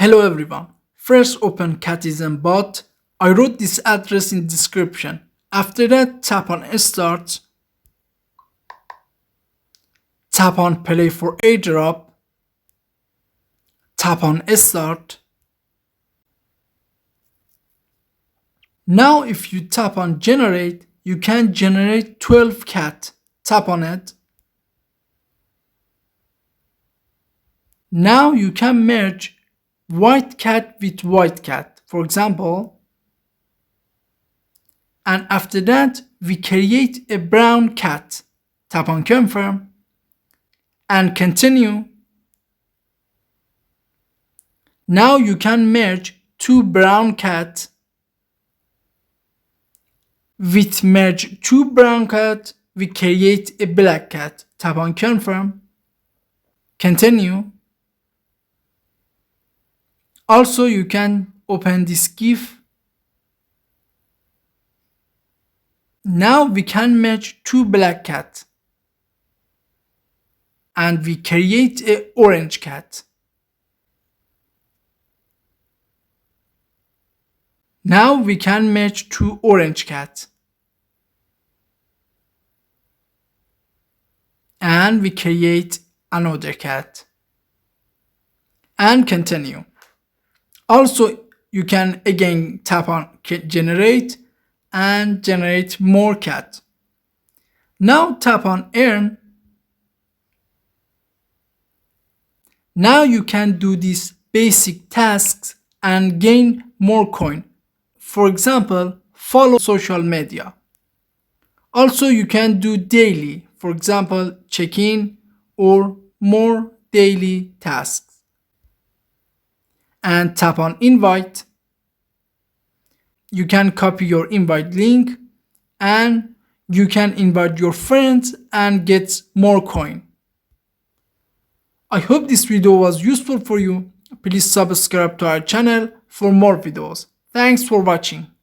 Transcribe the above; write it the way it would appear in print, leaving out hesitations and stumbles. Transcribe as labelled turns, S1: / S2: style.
S1: Hello everyone. First open Catizen bot. I wrote this address in description. After that, tap on start. Tap on play for airdrop. Tap on start. Now if you tap on generate, you can generate 12 cat. Tap on it. Now you can merge white cat with white cat, for example. And after that, we create a brown cat. Tap on confirm and continue. Now you can merge two brown cats with merge two brown cat, we create a black cat. Tap on confirm. Continue. Also, you can open this GIF. Now we can merge two black cats and we create a orange cat. Now we can merge two orange cats and we create another cat and continue. Also, you can again tap on generate and generate more cat. Now tap on earn. Now you can do these basic tasks and gain more coin. For example, follow social media. Also, you can do daily, for example, check-in or more daily tasks. And tap on invite. You can copy your invite link and you can invite your friends and get more coin. I hope this video was useful for you. Please subscribe to our channel for more videos. Thanks for watching.